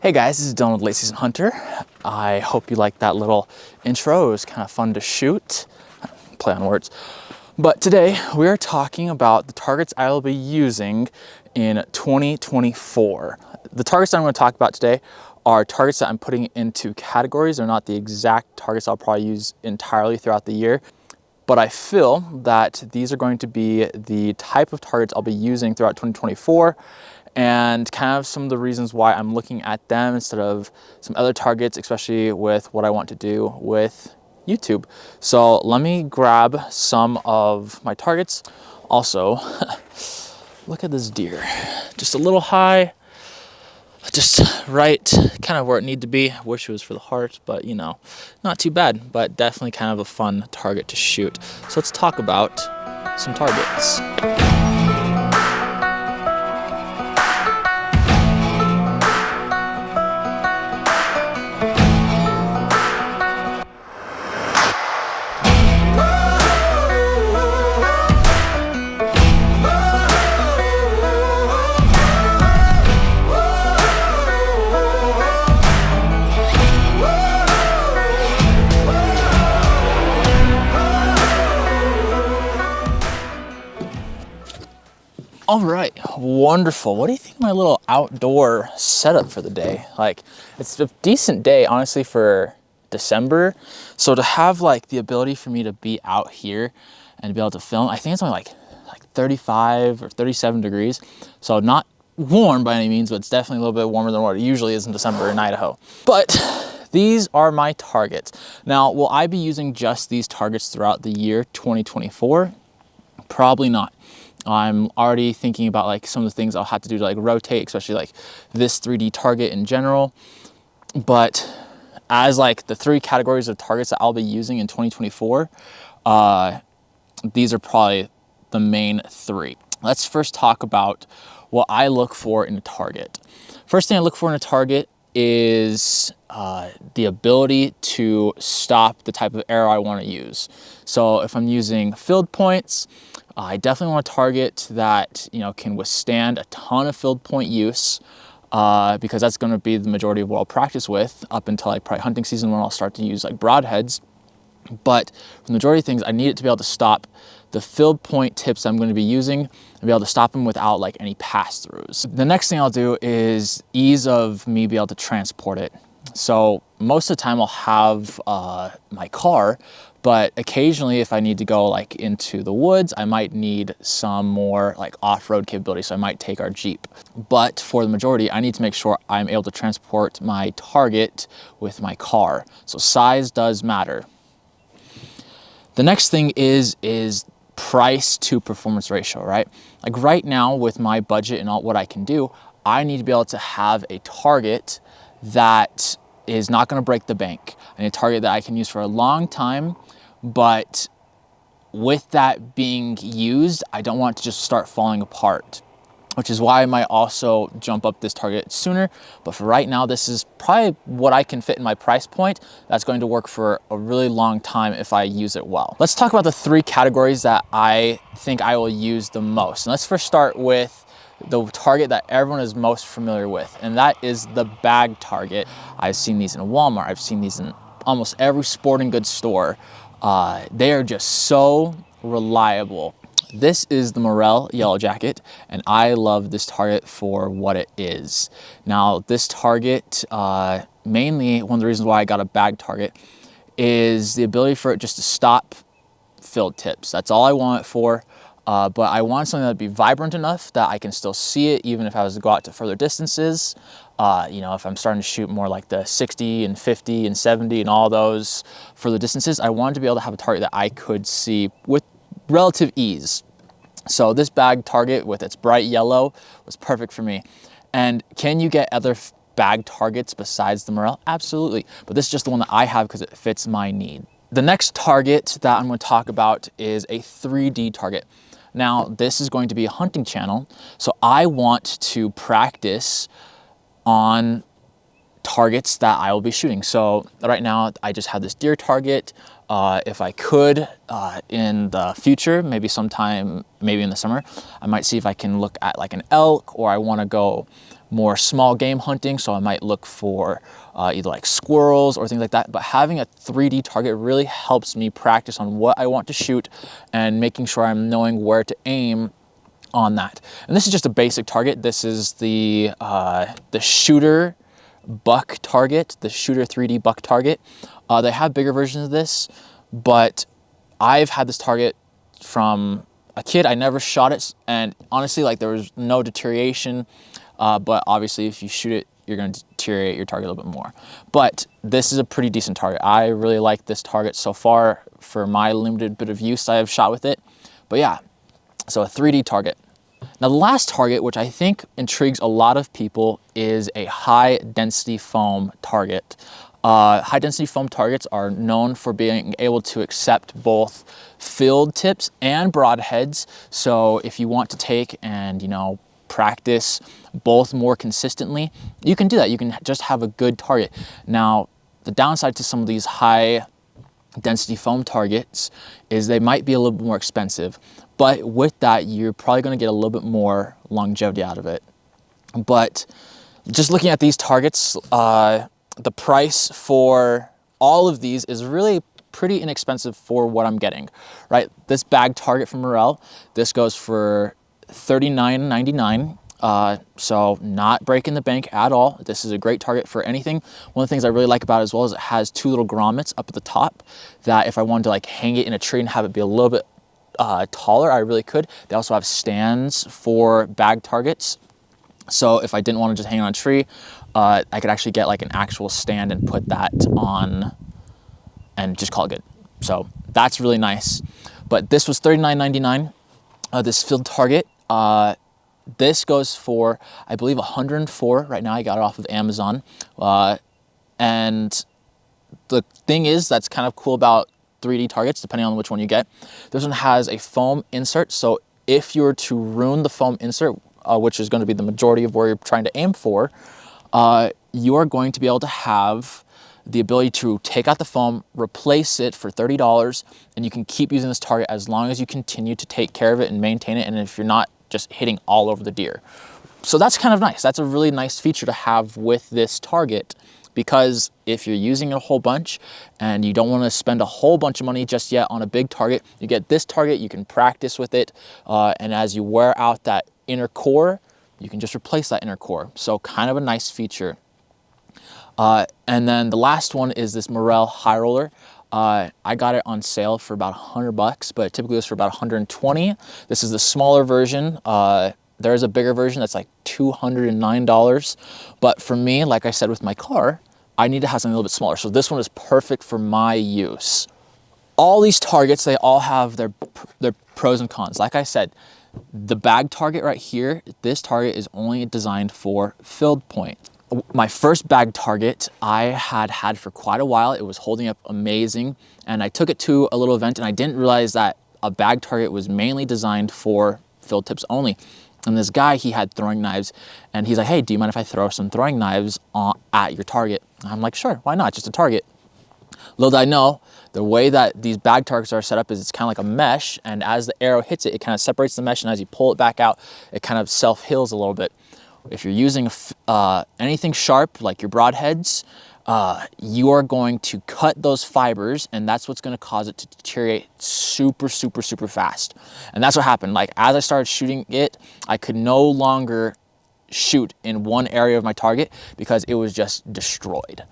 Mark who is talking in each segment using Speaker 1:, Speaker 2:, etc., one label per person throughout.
Speaker 1: Hey guys, this is Dylan with Late Season Hunter. I hope you liked that little intro. It was kind of fun to shoot. Play on words. But today we are talking about the targets I will be using in 2024. The targets that I'm going to talk about today are targets that I'm putting into categories. They're not the exact targets I'll probably use entirely throughout the year. But I feel that these are going to be the type of targets I'll be using throughout 2024 and kind of some of the reasons why I'm looking at them instead of some other targets, especially with what I want to do with YouTube. So let me grab some of my targets. Also, look at this deer. Just a little high, just right kind of where it needed to be. Wish it was for the heart, but you know, not too bad, but definitely kind of a fun target to shoot. So let's talk about some targets. All right, wonderful. What do you think of my little outdoor setup for the day? Like, it's a decent day, honestly, for December. So to have like the ability for me to be out here and to be able to film, I think it's only like 35 or 37 degrees. So not warm by any means, but it's definitely a little bit warmer than what it usually is in December in Idaho. But these are my targets. Now, will I be using just these targets throughout the year 2024? Probably not. I'm already thinking about like some of the things I'll have to do to like rotate, especially like this 3D target in general. But as like the three categories of targets that I'll be using in 2024, these are probably the main three. Let's first talk about what I look for in a target. First thing I look for in a target is the ability to stop the type of arrow I want to use. So if I'm using field points, I definitely want a target that, you know, can withstand a ton of field point use because that's going to be the majority of what I'll practice with up until like probably hunting season when I'll start to use like broadheads. But for the majority of things, I need it to be able to stop the field point tips I'm going to be using and be able to stop them without like any pass-throughs. The next thing I'll do is ease of me be able to transport it. So most of the time I'll have my car, but occasionally if I need to go like into the woods, I might need some more like off-road capability. So I might take our Jeep. But for the majority, I need to make sure I'm able to transport my target with my car. So size does matter. The next thing is price to performance ratio, right? Like right now with my budget and all what I can do, I need to be able to have a target that is not going to break the bank. I need a target that I can use for a long time, but with that being used, I don't want it to just start falling apart, which is why I might also jump up this target sooner. But for right now, this is probably what I can fit in my price point. That's going to work for a really long time if I use it well. Let's talk about the three categories that I think I will use the most. And let's first start with the target that everyone is most familiar with, and that is the bag target. I've seen these in Walmart. I've seen these in almost every sporting goods store. They are just so reliable. This is the Morel Yellow Jacket, and I love this target for what it is. Now, this target, mainly one of the reasons why I got a bag target is the ability for it just to stop field tips. That's all I want it for. But I want something that'd be vibrant enough that I can still see it even if I was to go out to further distances. You know, if I'm starting to shoot more like the 60 and 50 and 70 and all those further distances, I wanted to be able to have a target that I could see with relative ease. So this bag target with its bright yellow was perfect for me. And can you get other bag targets besides the Morel? Absolutely. But this is just the one that I have because it fits my need. The next target that I'm going to talk about is a 3D target. Now, this is going to be a hunting channel, so I want to practice on targets that I will be shooting. So right now, I just have this deer target. If I could, in the future, maybe sometime, maybe in the summer, I might see if I can look at like an elk, or I want to go more small game hunting, so I might look for either like squirrels or things like that. But having a 3D target really helps me practice on what I want to shoot and making sure I'm knowing where to aim on that. And this is just a basic target. This is the shooter buck target, the shooter 3D buck target. They have bigger versions of this, but I've had this target from a kid. I never shot it, and honestly, like, there was no deterioration, but obviously if you shoot it, you're going to deteriorate your target a little bit more. But this is a pretty decent target. I really like this target so far for my limited bit of use I have shot with it. But yeah, so a 3D target. Now the last target, which I think intrigues a lot of people, is a high density foam target. High density foam targets are known for being able to accept both filled tips and broadheads. So if you want to take and, you know, practice both more consistently, you can do that. You can just have a good target. Now, the downside to some of these high density foam targets is they might be a little bit more expensive, but with that, you're probably going to get a little bit more longevity out of it. But just looking at these targets, the price for all of these is really pretty inexpensive for what I'm getting, right? This bag target from Morel, this goes for $39.99. So not breaking the bank at all. This is a great target for anything. One of the things I really like about it as well is it has two little grommets up at the top that if I wanted to like hang it in a tree and have it be a little bit taller, I really could. They also have stands for bag targets. So if I didn't want to just hang on a tree, I could actually get like an actual stand and put that on and just call it good. So that's really nice. But this was $39.99, this field target. This goes for, I believe, $104 right now. I got it off of Amazon. And the thing is, that's kind of cool about 3D targets, depending on which one you get. This one has a foam insert. So if you were to ruin the foam insert, which is going to be the majority of where you're trying to aim for, you are going to be able to have the ability to take out the foam, replace it for $30, and you can keep using this target as long as you continue to take care of it and maintain it, and if you're not just hitting all over the deer. So that's kind of nice. That's a really nice feature to have with this target, because if you're using a whole bunch and you don't want to spend a whole bunch of money just yet on a big target, you get this target, you can practice with it, and as you wear out that inner core, you can just replace that inner core. So kind of a nice feature. And then the last one is this Morel high roller. I got it on sale for about $100, but typically it's for about $120. This is the smaller version. There is a bigger version that's like $209. But for me, like I said with my car, I need to have something a little bit smaller. So this one is perfect for my use. All these targets, they all have their pros and cons. Like I said, the bag target right here, this target is only designed for field point. My first bag target I had for quite a while. It was holding up amazing, and I took it to a little event and I didn't realize that a bag target was mainly designed for field tips only. And this guy, he had throwing knives, and he's like, hey, do you mind if I throw some throwing knives at your target? And I'm like, sure, why not? Just a target. Little did I know, the way that these bag targets are set up is it's kind of like a mesh, and as the arrow hits it, it kind of separates the mesh, and as you pull it back out, it kind of self-heals a little bit. If you're using anything sharp, like your broadheads, you are going to cut those fibers, and that's what's going to cause it to deteriorate super, super, super fast. And that's what happened. Like, as I started shooting it, I could no longer shoot in one area of my target because it was just destroyed.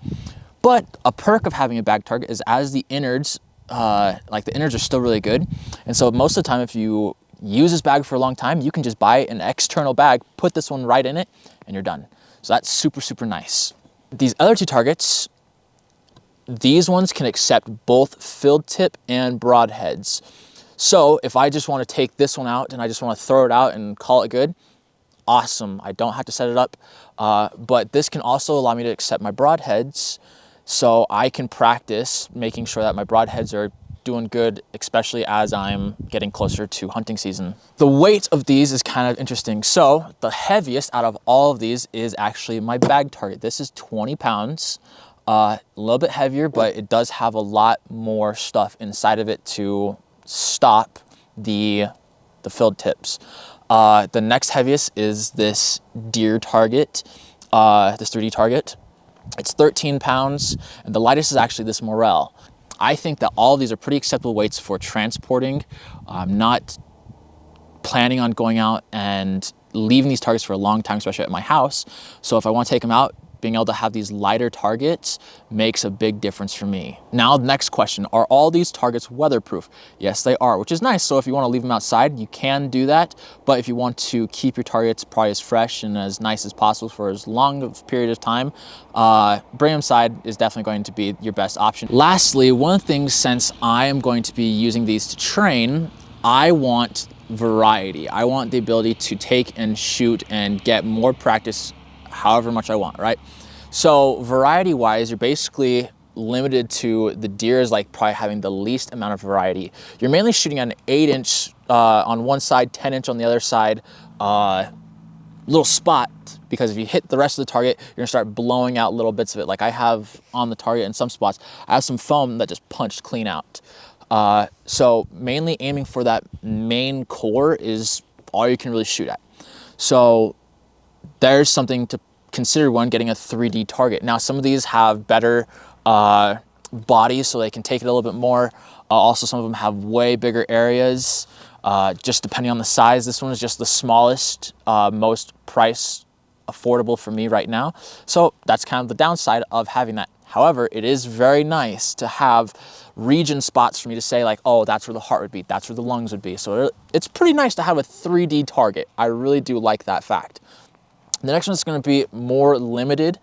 Speaker 1: But a perk of having a bag target is as the innards, the innards are still really good. And so most of the time, if you use this bag for a long time, you can just buy an external bag, put this one right in it, and you're done. So that's super, super nice. These other two targets, these ones can accept both field tip and broadheads. So if I just want to take this one out and I just want to throw it out and call it good, awesome. I don't have to set it up. But this can also allow me to accept my broadheads, so I can practice making sure that my broadheads are doing good, especially as I'm getting closer to hunting season. The weight of these is kind of interesting. So the heaviest out of all of these is actually my bag target. This is 20 pounds, a little bit heavier, but it does have a lot more stuff inside of it to stop the field tips. The next heaviest is this deer target, this 3D target. It's 13 pounds, and the lightest is actually this morel. I think that all of these are pretty acceptable weights for transporting. I'm not planning on going out and leaving these targets for a long time, especially at my house. So if I want to take them out, being able to have these lighter targets makes a big difference for me. Now, the next question, are all these targets weatherproof? Yes, they are, which is nice. So if you want to leave them outside, you can do that. But if you want to keep your targets probably as fresh and as nice as possible for as long of a period of time, bring them inside is definitely going to be your best option. Lastly, one of the things, since I am going to be using these to train, I want variety. I want the ability to take and shoot and get more practice however much I want, right? So variety wise, you're basically limited to the deer is like probably having the least amount of variety. You're mainly shooting an 8-inch on one side, 10-inch on the other side, little spot, because if you hit the rest of the target, you're gonna start blowing out little bits of it. Like I have on the target in some spots, I have some foam that just punched clean out. So mainly aiming for that main core is all you can really shoot at. So there's something to consider when getting a 3D target. Now, some of these have better bodies, so they can take it a little bit more. Also, some of them have way bigger areas, just depending on the size. This one is just the smallest, most price affordable for me right now. So that's kind of the downside of having that. However, it is very nice to have region spots for me to say like, oh, that's where the heart would be, that's where the lungs would be. So it's pretty nice to have a 3D target. I really do like that fact. The next one that's going to be more limited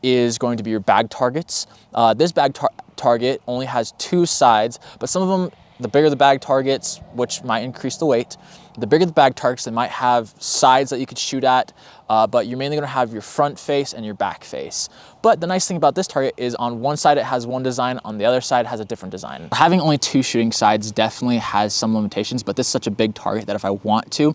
Speaker 1: is going to be your bag targets. This bag target only has 2 sides, but some of them, the bigger the bag targets, which might increase the weight, the bigger the bag targets, they might have sides that you could shoot at, but you're mainly going to have your front face and your back face. But the nice thing about this target is on one side it has one design, on the other side it has a different design. Having only 2 shooting sides definitely has some limitations, but this is such a big target that if I want to,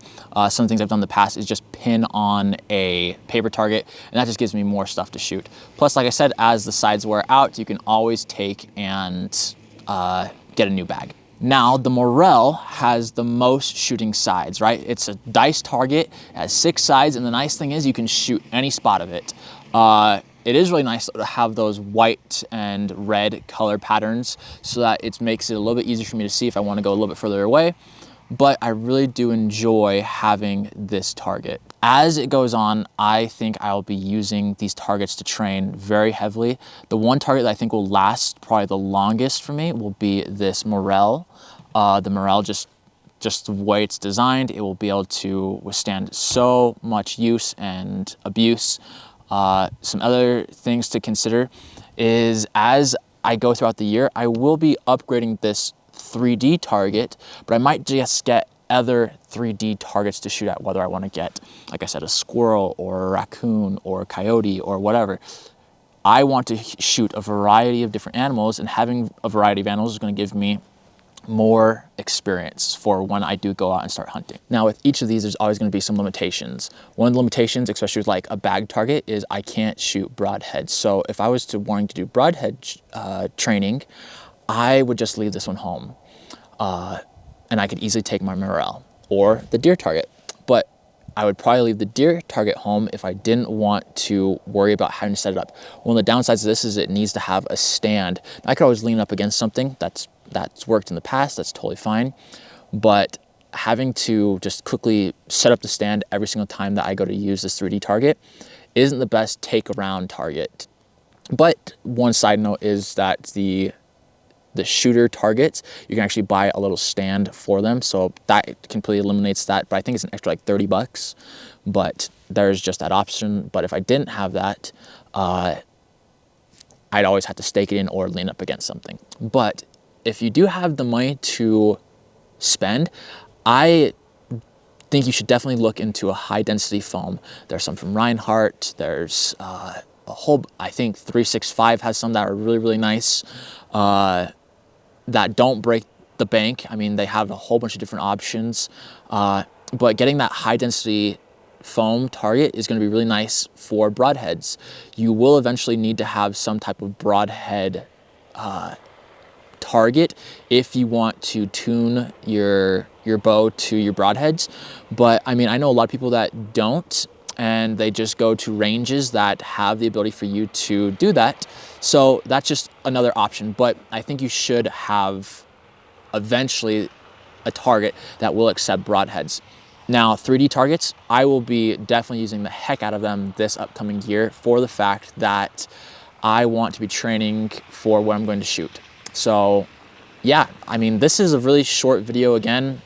Speaker 1: some things I've done in the past is just pin on a paper target, and that just gives me more stuff to shoot. Plus, like I said, as the sides wear out, you can always take and get a new bag. Now, the morel has the most shooting sides, right? It's a dice target, it has 6 sides, and the nice thing is you can shoot any spot of it. It is really nice to have those white and red color patterns so that it makes it a little bit easier for me to see if I want to go a little bit further away. But I really do enjoy having this target. As it goes on, I think I'll be using these targets to train very heavily. The one target that I think will last probably the longest for me will be this morel. The morel, just the way it's designed, it will be able to withstand so much use and abuse. Some other things to consider is as I go throughout the year, I will be upgrading this 3D target, but I might just get other 3D targets to shoot at, whether I want to get, like I said, a squirrel or a raccoon or a coyote or whatever. I want to shoot a variety of different animals, and having a variety of animals is going to give me more experience for when I do go out and start hunting. Now, with each of these, there's always going to be some limitations. One of the limitations, especially with like a bag target, is I can't shoot broadhead. So if I was wanting to do broadhead training, I would just leave this one home. And I could easily take my morel or the deer target. But I would probably leave the deer target home if I didn't want to worry about having to set it up. One of the downsides of this is it needs to have a stand. I could always lean up against something. That's worked in the past, that's totally fine. But having to just quickly set up the stand every single time that I go to use this 3D target isn't the best take around target. But one side note is that the shooter targets, you can actually buy a little stand for them. So that completely eliminates that, but I think it's an extra like 30 bucks, but there's just that option. But if I didn't have that, I'd always have to stake it in or lean up against something. But if you do have the money to spend, I think you should definitely look into a high density foam. There's some from Reinhardt, there's a whole, I think 365 has some that are really, really nice. That don't break the bank. I mean, they have a whole bunch of different options, but getting that high density foam target is going to be really nice for broadheads. You will eventually need to have some type of broadhead target if you want to tune your your bow to your broadheads. But I mean, I know a lot of people that don't, and they just go to ranges that have the ability for you to do that. So that's just another option. But I think you should have eventually a target that will accept broadheads. Now, 3D targets, I will be definitely using the heck out of them this upcoming year for the fact that I want to be training for what I'm going to shoot. So yeah, I mean, this is a really short video again.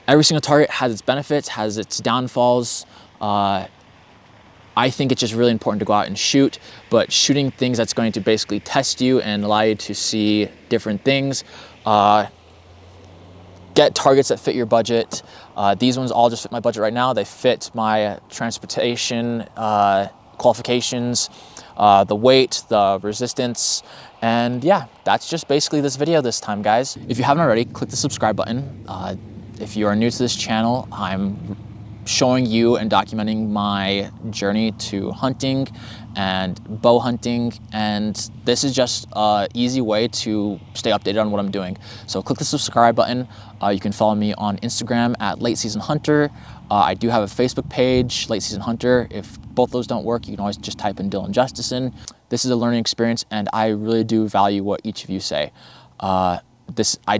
Speaker 1: Every single target has its benefits, has its downfalls. I think it's just really important to go out and shoot, but shooting things that's going to basically test you and allow you to see different things. Get targets that fit your budget. These ones all just fit my budget right now. They fit my transportation qualifications, the weight, the resistance, and yeah, that's just basically this video this time, guys. If you haven't already, click the subscribe button. If you are new to this channel, I'm showing you and documenting my journey to hunting and bow hunting, and this is just an easy way to stay updated on what I'm doing. So click the subscribe button. You can follow me on Instagram at Late Season Hunter. I do have a Facebook page, Late Season Hunter. If both those don't work, you can always just type in Dylan Justice. This is a learning experience, and I really do value what each of you say. I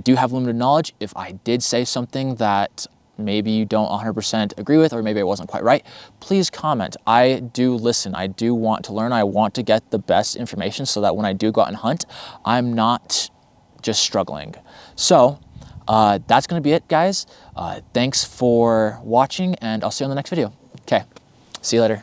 Speaker 1: do have limited knowledge. If I did say something that maybe you don't 100% agree with, or maybe it wasn't quite right, please comment. I do listen. I do want to learn. I want to get the best information so that when I do go out and hunt, I'm not just struggling. So that's going to be it, guys. Thanks for watching, and I'll see you on the next video. Okay, see you later.